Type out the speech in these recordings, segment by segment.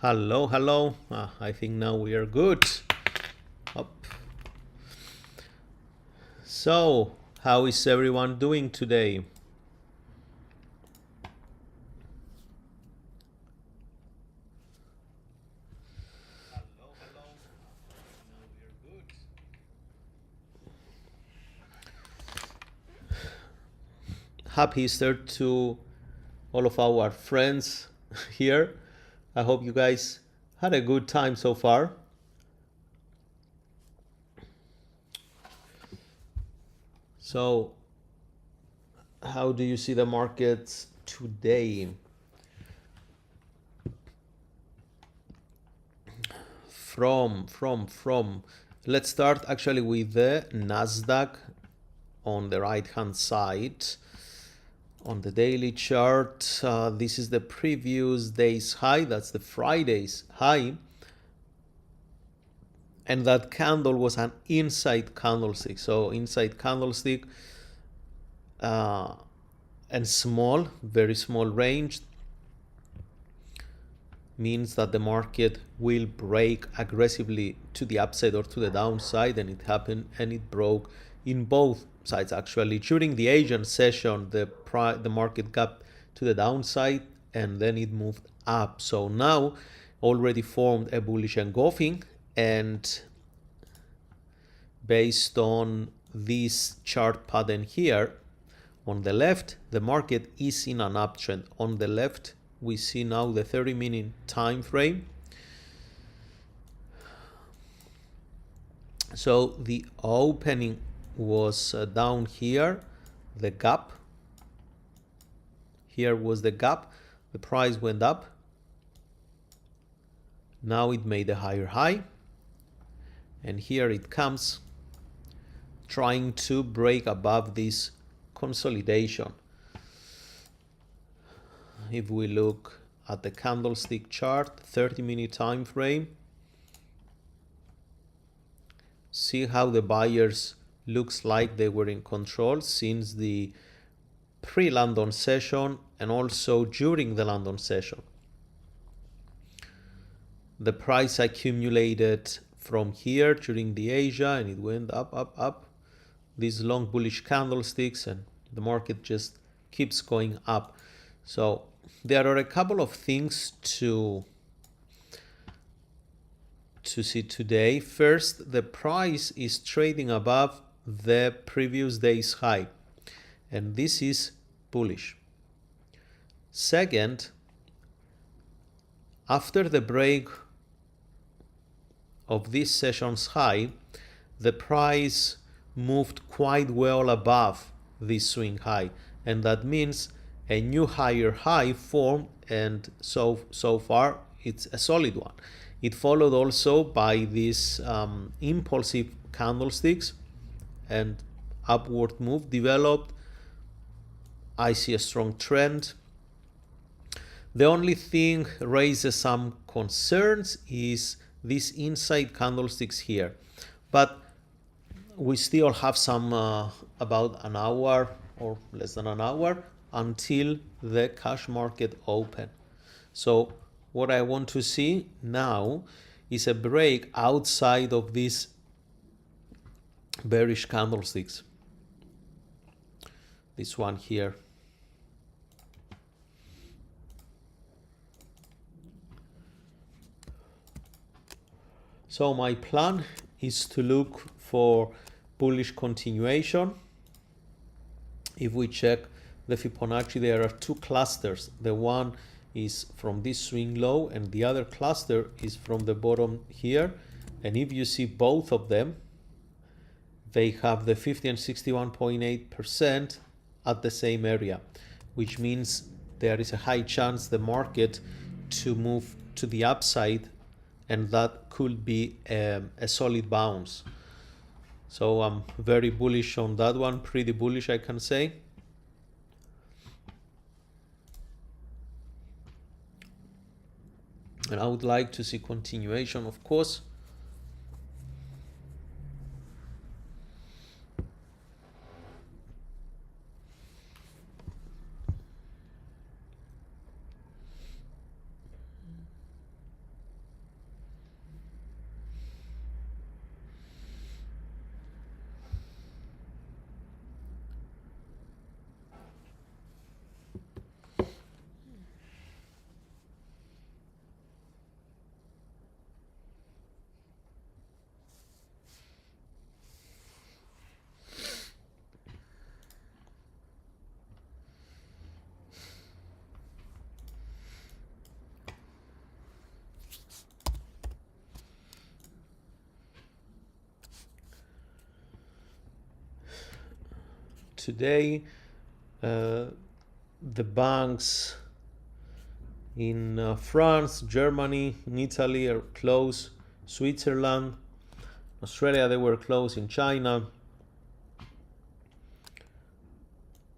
Hello, hello. I think now we are good. Up. So, how is everyone doing today? Happy Easter to all of our friends here. I hope you guys had a good time so far. So, how do you see the markets today? From. Let's start actually with the NASDAQ on the right hand side. On the daily chart, this is the previous day's high. That's the Friday's high. And that candle was an inside candlestick. So inside candlestick and small, very small range means that the market will break aggressively to the upside or to the downside, and it happened, and it broke in both sides actually. During the Asian session, the market got to the downside and then it moved up. So now already formed a bullish engulfing, and based on this chart pattern here, on the left, the market is in an uptrend. On the left, we see now the 30-minute time frame. So the opening was down here, the gap. Here was the gap. The price went up. Now it made a higher high. And here it comes, trying to break above this consolidation. If we look at the candlestick chart, 30-minute time frame, see how the buyers looks like they were in control since the pre-London session and also during the London session. The price accumulated from here during the Asia, and it went up. These long bullish candlesticks, and the market just keeps going up. So there are a couple of things to see today. First, the price is trading above the previous day's high, and this is bullish. Second, after the break of this session's high, the price moved quite well above this swing high, and that means a new higher high formed, and so far it's a solid one. It followed also by these impulsive candlesticks, and upward move developed. I see a strong trend. The only thing raises some concerns is these inside candlesticks here, but we still have some about an hour or less than an hour until the cash market open. So what I want to see now is a break outside of these bearish candlesticks. This one here. So my plan is to look for bullish continuation. If we check the Fibonacci, there are two clusters. The one is from this swing low, and the other cluster is from the bottom here. And if you see both of them, they have the 50 and 61.8% at the same area, which means there is a high chance the market to move to the upside, and that could be a solid bounce. So I'm very bullish on that one, pretty bullish I can say. And I would like to see continuation, of course. today. The banks in France, Germany, in Italy are closed. Switzerland, Australia, they were closed. In China.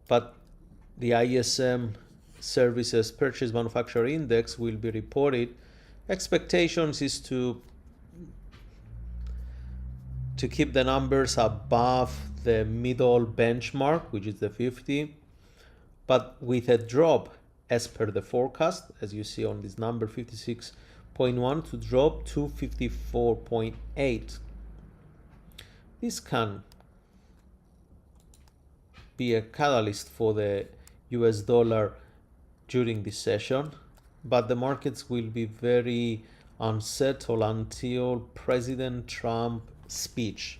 But the ISM Services Purchase Manufacturer Index will be reported. Expectations is to keep the numbers above the middle benchmark, which is the 50, but with a drop as per the forecast, as you see on this number, 56.1 to drop to 54.8. This can be a catalyst for the US dollar during this session, but the markets will be very unsettled until President Trump speech,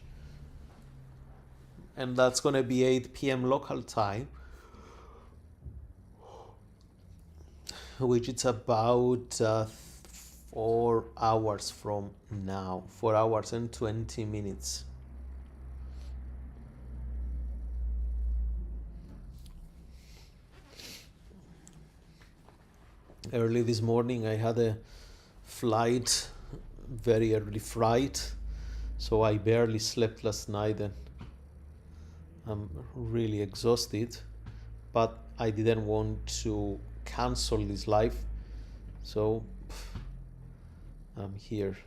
and that's going to be 8 p.m. local time, which it's about 4 hours from now, 4 hours and 20 minutes. Early this morning I had a flight, very early flight, so I barely slept last night and I'm really exhausted, but I didn't want to cancel this live, so I'm here.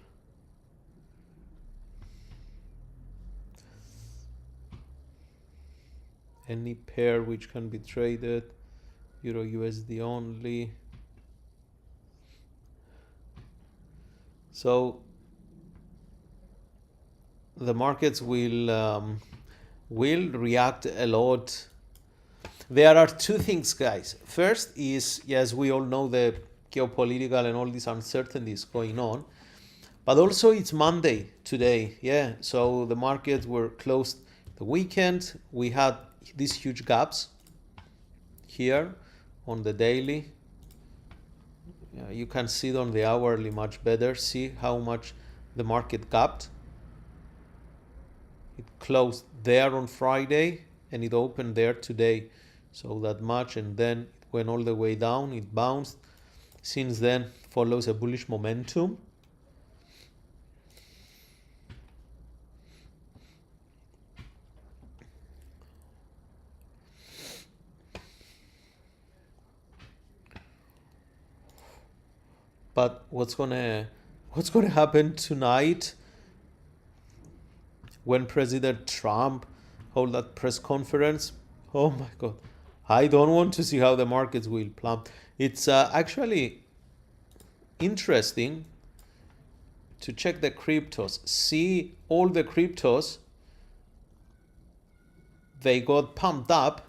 Any pair which can be traded, Euro USD only. So the markets will react a lot. There are two things, guys. First is, yes, we all know the geopolitical and all these uncertainties going on, but also it's Monday today. Yeah, so the markets were closed the weekend. We had these huge gaps here on the daily. Yeah, you can see it on the hourly much better. See how much the market gapped. It closed there on Friday and it opened there today. So that much, and then it went all the way down, it bounced. Since then follows a bullish momentum. But what's gonna happen tonight when President Trump hold that press conference? Oh my God, I don't want to see how the markets will plummet. It's actually interesting to check the cryptos. See all the cryptos, they got pumped up,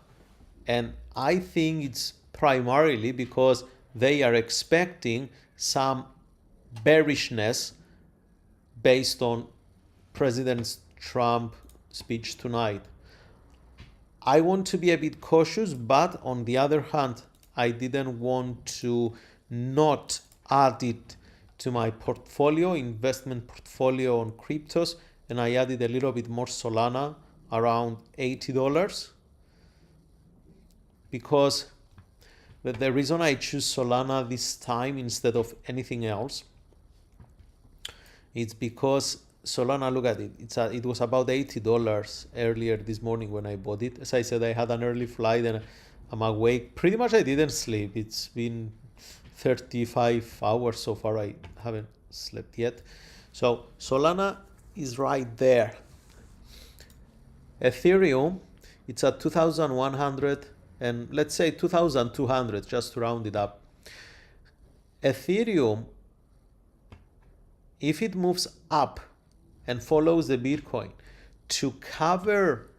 and I think it's primarily because they are expecting some bearishness based on President Trump's speech tonight. I want to be a bit cautious, but on the other hand, I didn't want to not add it to my portfolio, investment portfolio on cryptos, and I added a little bit more Solana, around $80, because the reason I choose Solana this time instead of anything else, it's because Solana, look at it, it was about $80 earlier this morning when I bought it. As I said, I had an early flight and I'm awake. Pretty much I didn't sleep. It's been 35 hours so far. I haven't slept yet. So Solana is right there. Ethereum, it's at 2,100 and let's say 2,200, just to round it up. Ethereum, if it moves up and follows the Bitcoin to cover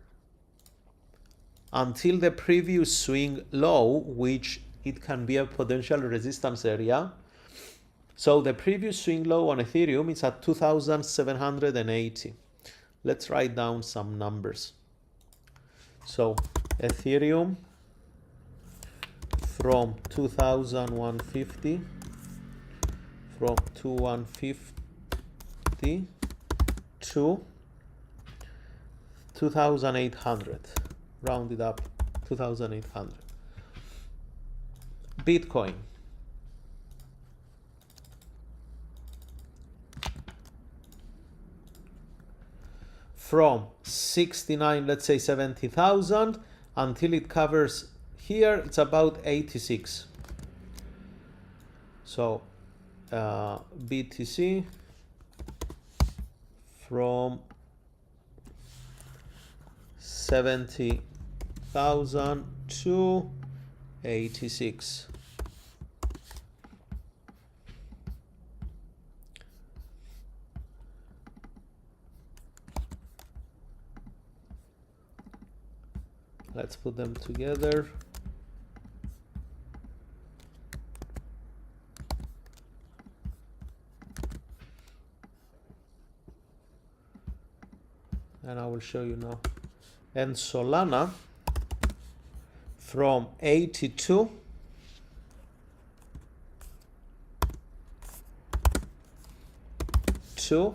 until the previous swing low, which it can be a potential resistance area. So the previous swing low on Ethereum is at 2,780. Let's write down some numbers. So Ethereum from 2,150, from 2,150 to 2,800, rounded up 2,800. Bitcoin. From 69, let's say 70,000 until it covers here, it's about 86. So BTC from 70,000 to 86. Let's put them together. And I will show you now. And Solana from 82 to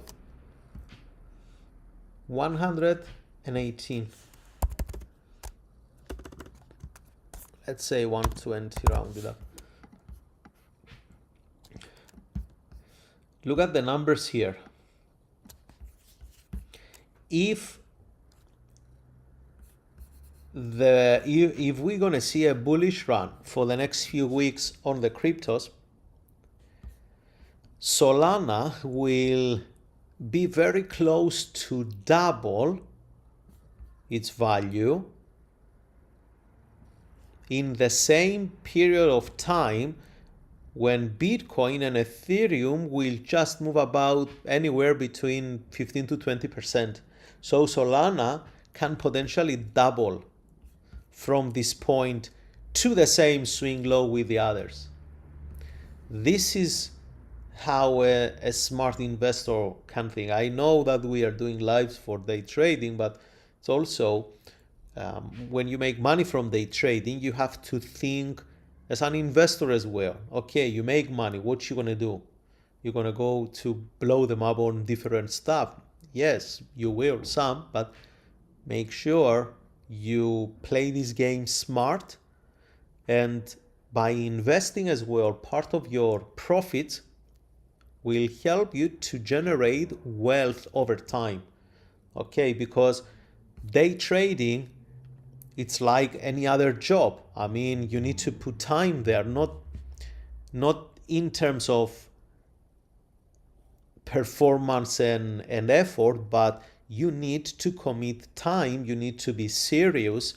118. Let's say 120 rounded up. Look at the numbers here. If we're gonna see a bullish run for the next few weeks on the cryptos, Solana will be very close to double its value in the same period of time when Bitcoin and Ethereum will just move about anywhere between 15 to 20%. So Solana can potentially double from this point to the same swing low with the others. This is how a smart investor can think. I know that we are doing lives for day trading, but it's also when you make money from day trading, you have to think as an investor as well. Okay, you make money, what you gonna do? You're gonna go to blow them up on different stuff. Yes, you will some, but make sure you play this game smart, and by investing as well, part of your profits will help you to generate wealth over time. Okay, because day trading, it's like any other job. I mean, you need to put time there, not in terms of performance and effort, but you need to commit time, you need to be serious,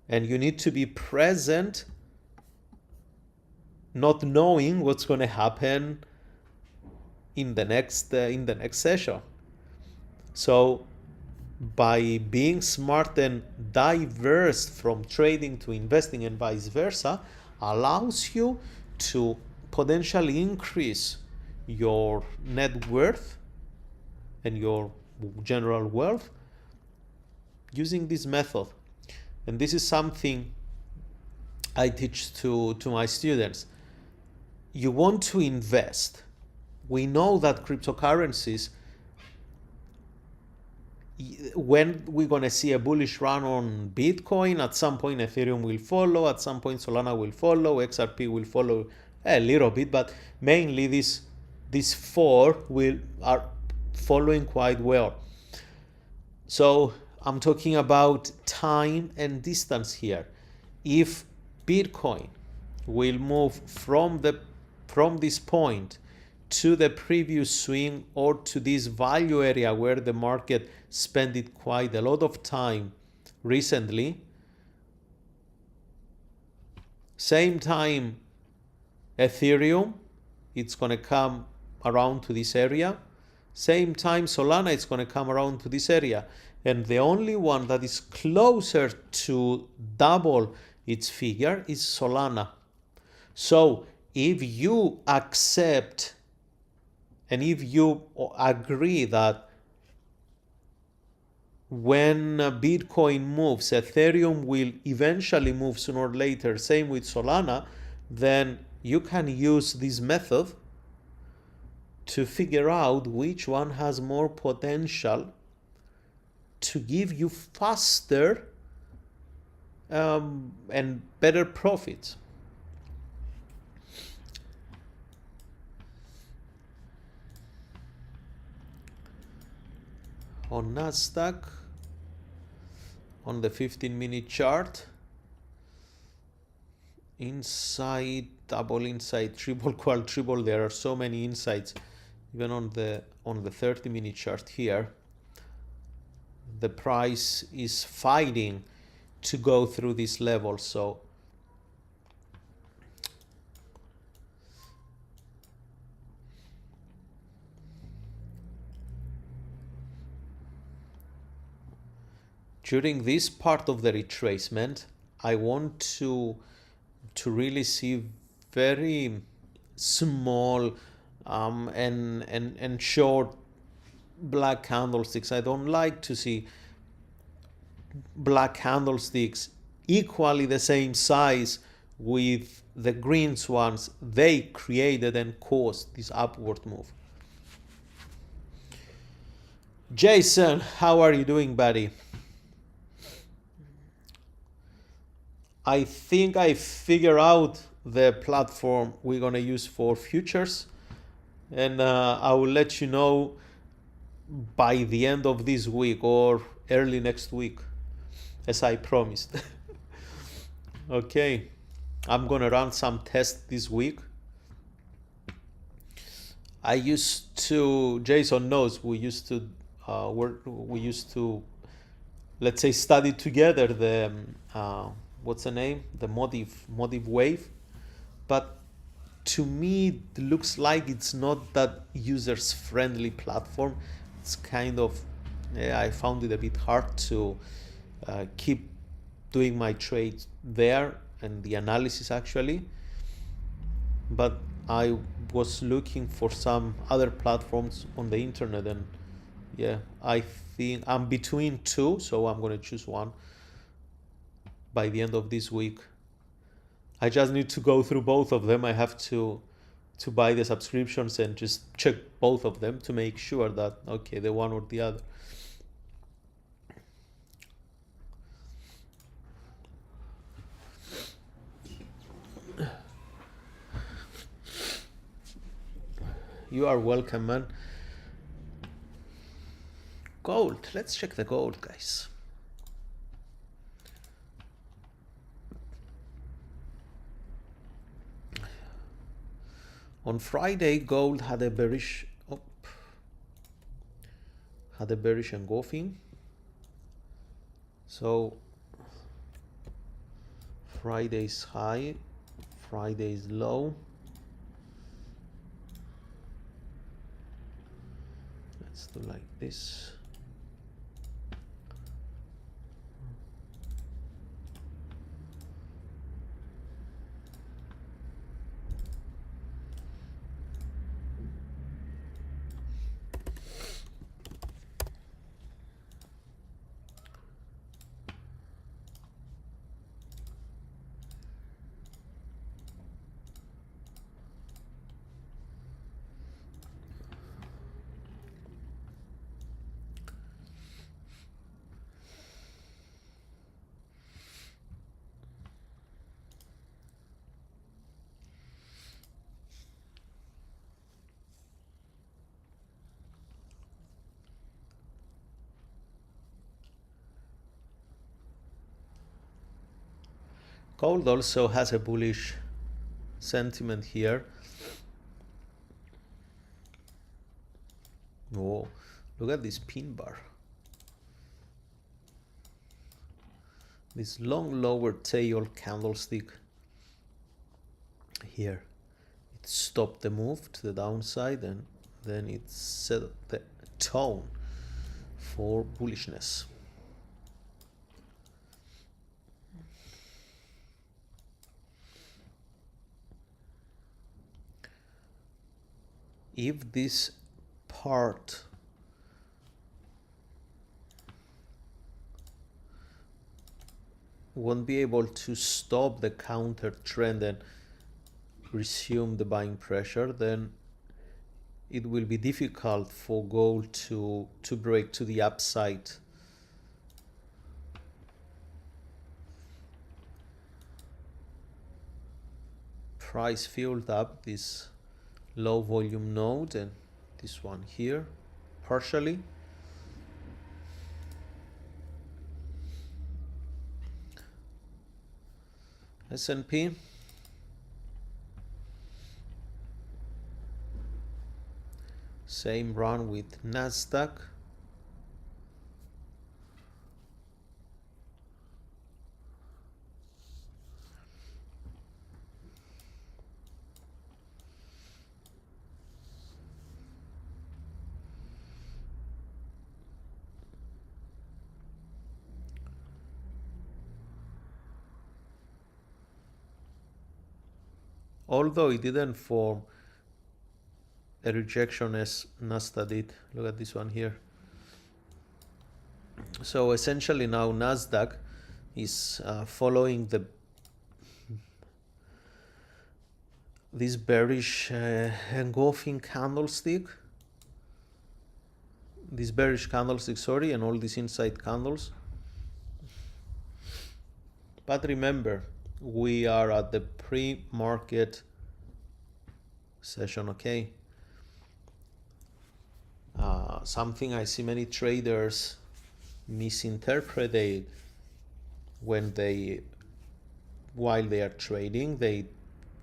and you need to be present, not knowing what's going to happen in the next session. So by being smart and diverse from trading to investing and vice versa, allows you to potentially increase your net worth and your general wealth using this method. And this is something I teach to my students. You want to invest. We know that cryptocurrencies, when we're going to see a bullish run on Bitcoin, at some point Ethereum will follow, at some point Solana will follow, XRP will follow a little bit, but mainly these four are following quite well. So I'm talking about time and distance here. If Bitcoin will move from this point to the previous swing or to this value area where the market spent quite a lot of time recently, same time Ethereum, it's going to come around to this area. Same time Solana, it's going to come around to this area. And the only one that is closer to double its figure is Solana. So if you accept and if you agree that when Bitcoin moves, Ethereum will eventually move sooner or later, same with Solana, then you can use this method to figure out which one has more potential to give you faster and better profits. On NASDAQ, on the 15-minute chart, inside, double inside, triple, quadruple, there are so many insights. Even on the 30-minute chart here, the price is fighting to go through this level. So during this part of the retracement, I want to really see very small and short black candlesticks. I don't like to see black candlesticks equally the same size with the green ones they created and caused this upward move. Jason, how are you doing, buddy? I think I figured out the platform we're gonna use for futures, and I will let you know by the end of this week or early next week, as I promised. Okay, I'm gonna run some tests this week. I used to, Jason knows, we used to let's say study together the what's the name, the Modiv wave, but to me it looks like it's not that users friendly platform. It's kind of, I found it a bit hard to keep doing my trades there and the analysis actually, but I was looking for some other platforms on the internet, and yeah, I think I'm between two, so I'm gonna choose one by the end of this week. I just need to go through both of them. I have to buy the subscriptions and just check both of them to make sure that, okay, the one or the other. You are welcome, man. Gold, let's check the gold, guys. On Friday, gold had a bearish engulfing. So Friday's high, Friday's low. Let's do like this. Gold also has a bullish sentiment here. Oh, look at this pin bar. This long lower tail candlestick here. It stopped the move to the downside, and then it set the tone for bullishness. If this part won't be able to stop the counter trend and resume the buying pressure, then it will be difficult for gold to break to the upside. price filled up this low volume node and this one here partially. S&P. Same run with NASDAQ. Although it didn't form a rejection as NASDAQ did. Look at this one here. So essentially now NASDAQ is following this bearish engulfing candlestick. This bearish candlestick, sorry, and all these inside candles. But remember, we are at the pre-market session, okay? Something I see many traders misinterpret while they are trading. They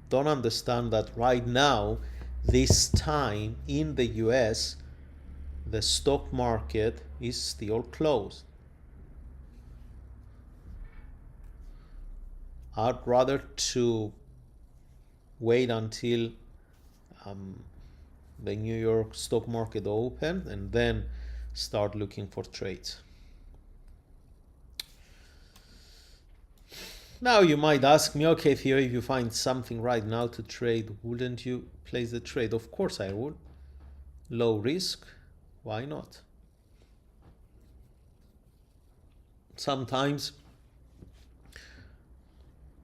don't understand that right now, this time in the US, the stock market is still closed. I'd rather to wait until the New York stock market open and then start looking for trades. Now you might ask me, okay, Theo, if you find something right now to trade, wouldn't you place the trade? Of course I would. Low risk, why not? Sometimes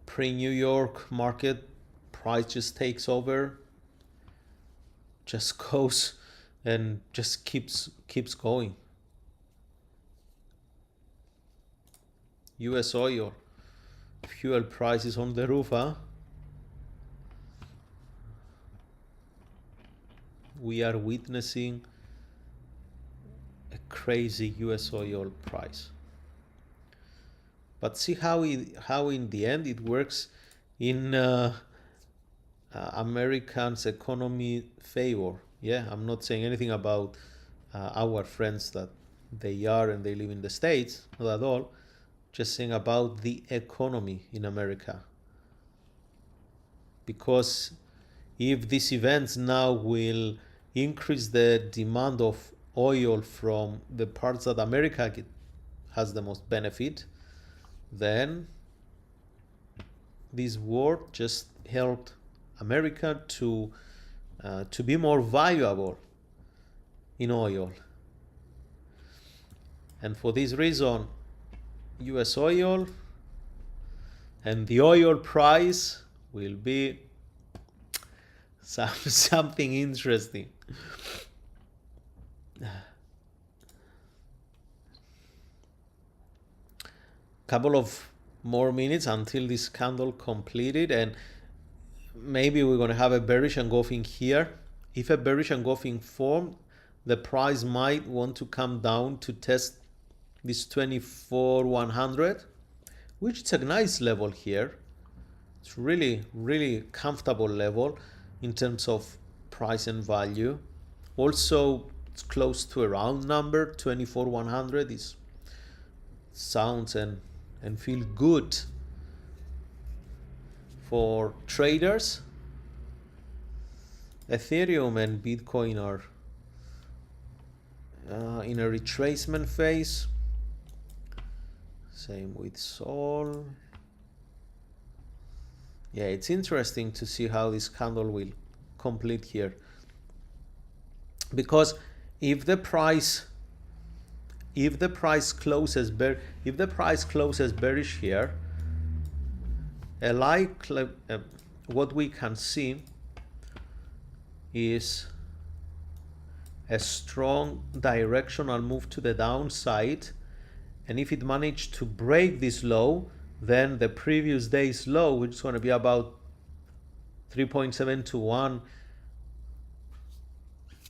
pre-New York market price just takes over, just goes and just keeps going. US oil, fuel prices on the roof, huh? We are witnessing a crazy US oil price. But see how in the end it works in Americans' economy favor. Yeah, I'm not saying anything about our friends that they are and they live in the States, not at all. Just saying about the economy in America. Because if these events now will increase the demand of oil from the parts that America has the most benefit, then this war just helped America to be more valuable in oil. And for this reason, US oil and the oil price will be something interesting. Couple of more minutes until this candle completed, and maybe we're going to have a bearish engulfing here. If a bearish engulfing formed, the price might want to come down to test this 24,100, which is a nice level here. It's really comfortable level in terms of price and value. Also, it's close to a round number. 24,100 is sounds and feel good for traders. Ethereum and Bitcoin are in a retracement phase. Same with Sol. Yeah, it's interesting to see how this candle will complete here. Because if the price closes bearish here, what we can see is a strong directional move to the downside, and if it managed to break this low, then the previous day's low, which is going to be about 3.7 to 1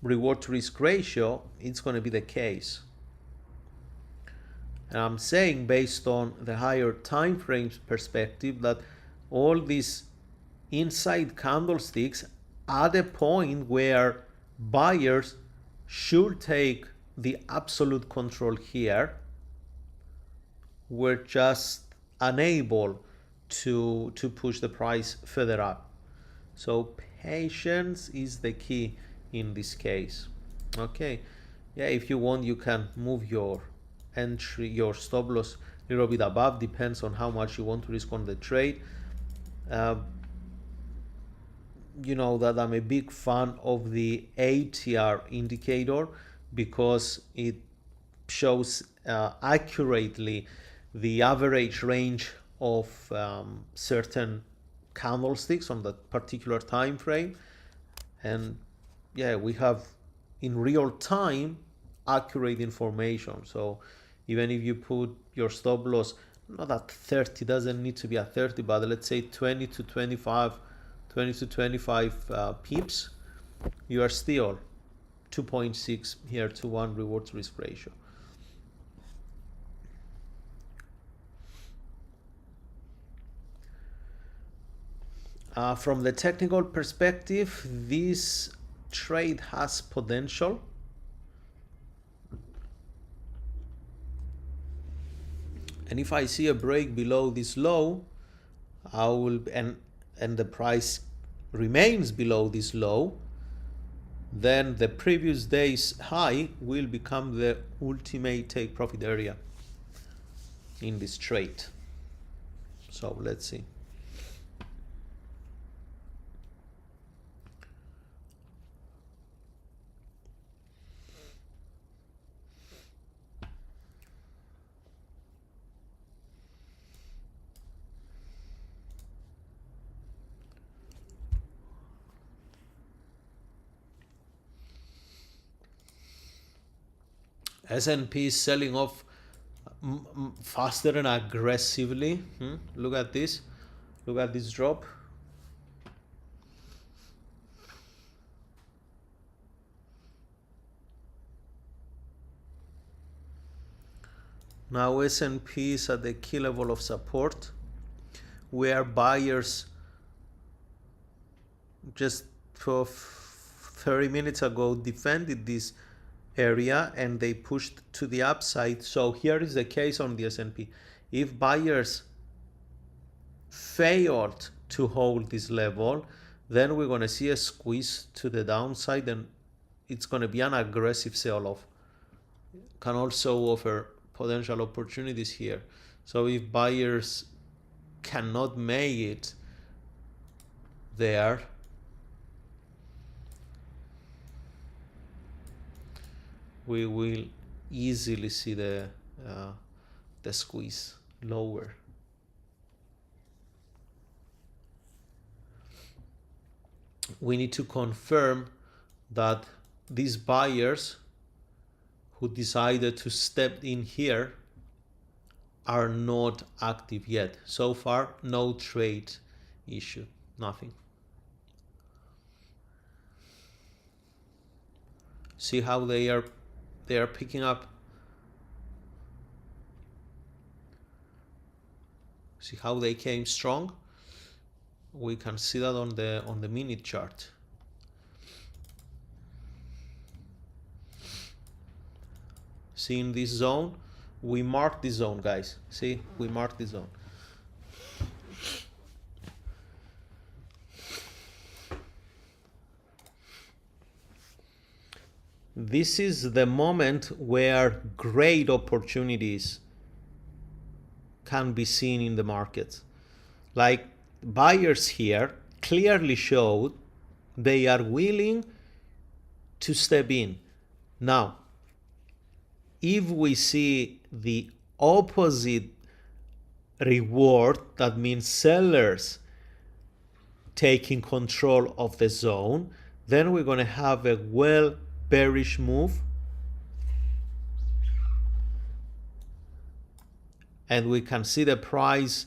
reward to risk ratio, it's going to be the case. And I'm saying, based on the higher time frames perspective, that all these inside candlesticks at a point where buyers should take the absolute control here, we're just unable to push the price further up. So patience is the key in this case. Okay, yeah, if you want, you can move your entry, your stop loss a little bit above, depends on how much you want to risk on the trade. You know that I'm a big fan of the ATR indicator because it shows accurately the average range of certain candlesticks on that particular time frame. And yeah, we have in real time accurate information. So even if you put your stop loss not at 30, doesn't need to be at 30, but let's say 20 to 25 pips, you are still 2.6 here to 1 reward to risk ratio. From the technical perspective, this trade has potential. And if I see a break below this low, I will, and the price remains below this low, then the previous day's high will become the ultimate take profit area in this trade. So let's see. S&P is selling off faster and aggressively. Look at this. Look at this drop. Now S&P is at the key level of support, where buyers just for 30 minutes ago defended this area and they pushed to the upside. So here is the case on the S&P. If buyers failed to hold this level, then we're going to see a squeeze to the downside and it's going to be an aggressive sell-off. Can also offer potential opportunities here. So if buyers cannot make it there, we will easily see the squeeze lower. We need to confirm that these buyers who decided to step in here are not active yet. So far, no trade issue, nothing. See how they are picking up. See how they came strong. We can see that on the minute chart. See, in this zone, we marked this zone, guys. See, we marked this zone. This is the moment where great opportunities can be seen in the market. Like buyers here clearly showed they are willing to step in. Now, if we see the opposite reward, that means sellers taking control of the zone, then we're going to have a bearish move, and we can see the price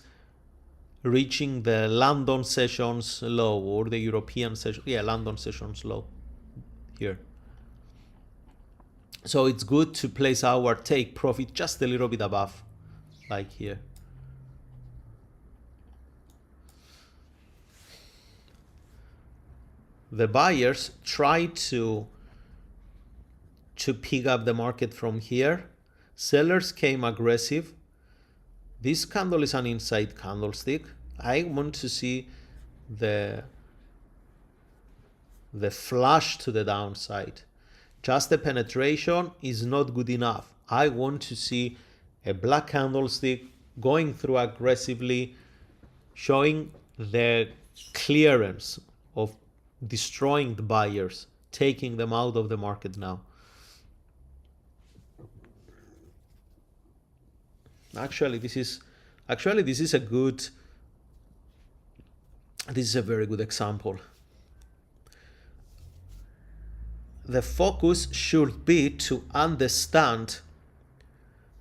reaching the London sessions low or the European session, London sessions low here. So it's good to place our take profit just a little bit above, like here. The buyers try to pick up the market from here. Sellers came aggressive. This candle is an inside candlestick. I want to see the flash to the downside. Just the penetration is not good enough. I want to see a black candlestick going through aggressively, showing the clearance of destroying the buyers, taking them out of the market now. Actually, this is a very good example. The focus should be to understand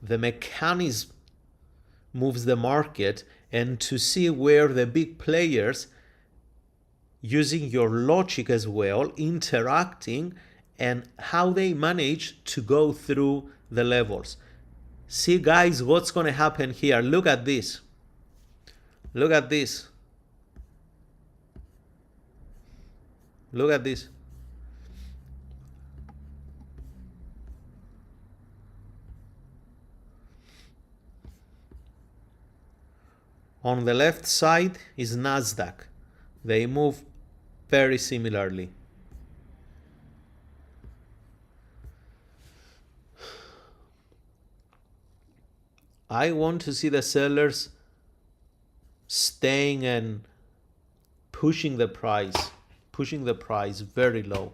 the mechanism moves the market and to see where the big players, using your logic as well, interacting and how they manage to go through the levels. See guys, what's going to happen here? Look at this. Look at this. Look at this. On the left side is NASDAQ. They move very similarly. I want to see the sellers staying and pushing the price very low.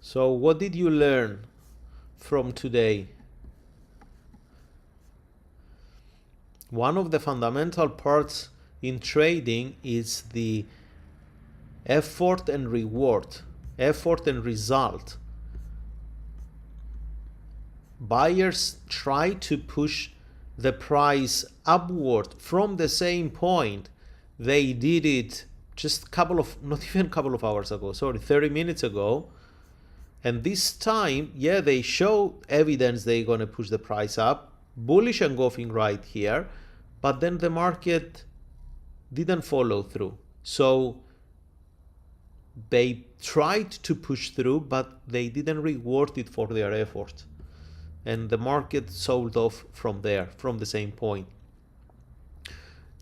So what did you learn from today? One of the fundamental parts in trading is the effort and reward, effort and result. Buyers try to push the price upward from the same point. They did it just not even a couple of hours ago, 30 minutes ago. And this time, they show evidence they're going to push the price up, bullish engulfing right here, but then the market didn't follow through. So they tried to push through, but they didn't reward it for their effort. And the market sold off from there, from the same point.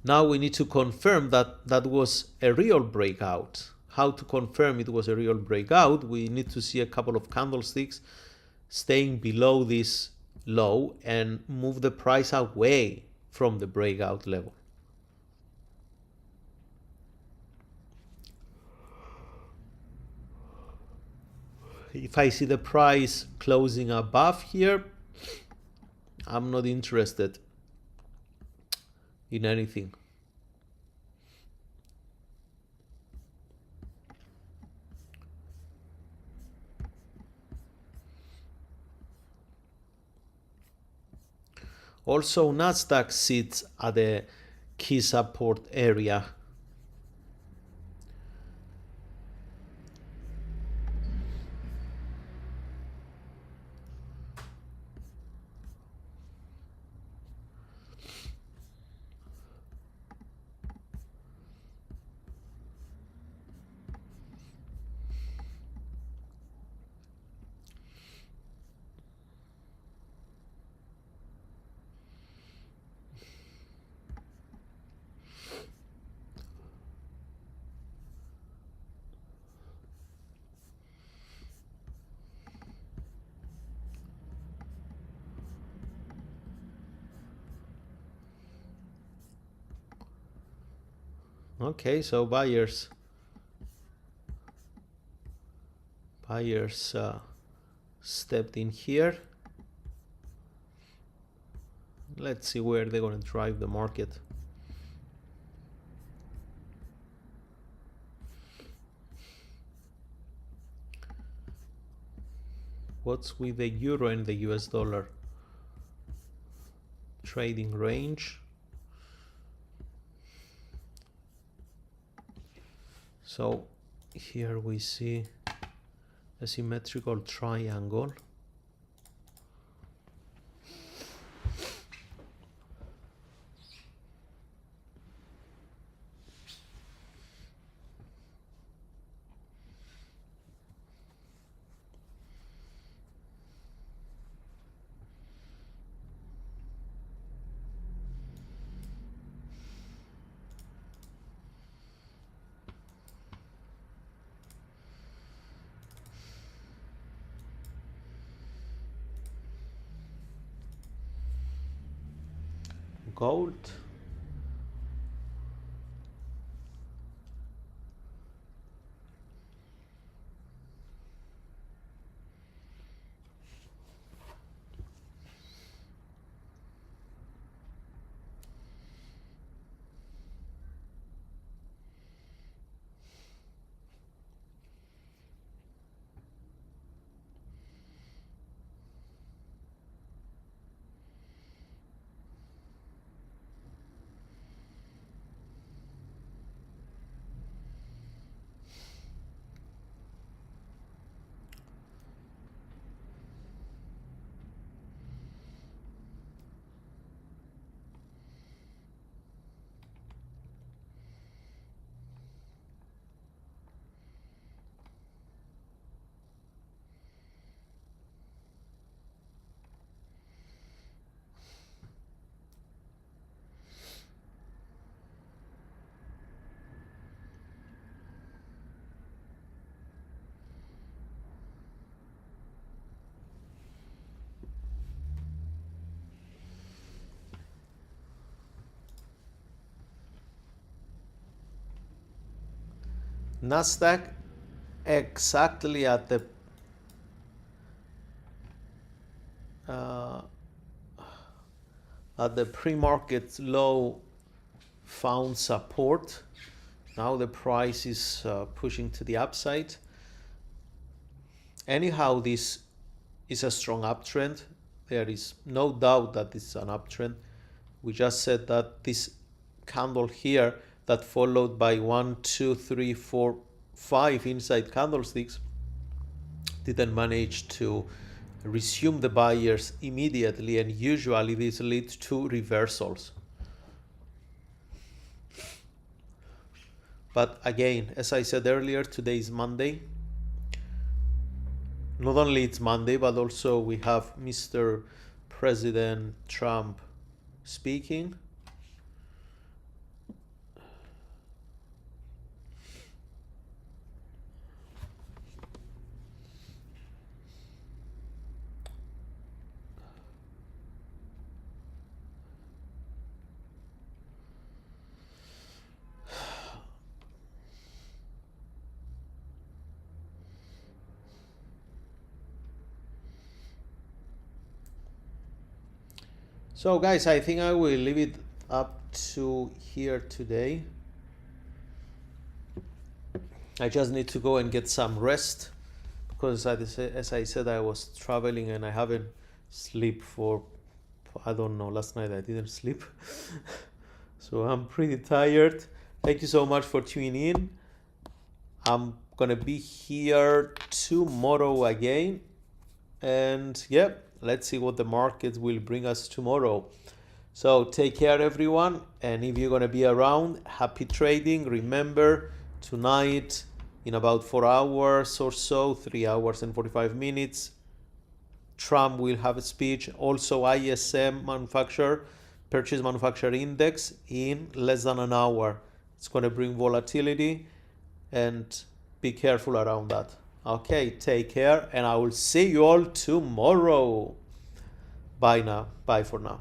Now we need to confirm that that was a real breakout. How to confirm it was a real breakout? We need to see a couple of candlesticks staying below this low and move the price away from the breakout level. If I see the price closing above here, I'm not interested in anything. Also, NASDAQ sits at the key support area. Okay, so buyers stepped in here. Let's see where they're going to drive the market. What's with the euro and the US dollar? Trading range. So here we see a symmetrical triangle. Gold. NASDAQ exactly at the pre-market low found support. Now the price is pushing to the upside. Anyhow, this is a strong uptrend. There is no doubt that this is an uptrend. We just said that this candle here that followed by 1, 2, 3, 4, 5 inside candlesticks didn't manage to resume the buyers immediately, and usually this leads to reversals. But again, as I said earlier, today is Monday. Not only it's Monday, but also we have Mr. President Trump speaking. So guys, I think I will leave it up to here today. I just need to go and get some rest because as I said, I was traveling and I haven't slept for, I don't know, last night I didn't sleep. So I'm pretty tired. Thank you so much for tuning in. I'm gonna be here tomorrow again, and yeah, let's see what the market will bring us tomorrow. So take care everyone, and if you're gonna be around, happy trading. Remember, tonight in about 4 hours or so, 3 hours and 45 minutes, Trump will have a speech. Also ISM purchase manufacturer index in less than an hour. It's going to bring volatility, and be careful around that. Okay, take care, and I will see you all tomorrow. Bye now. Bye for now.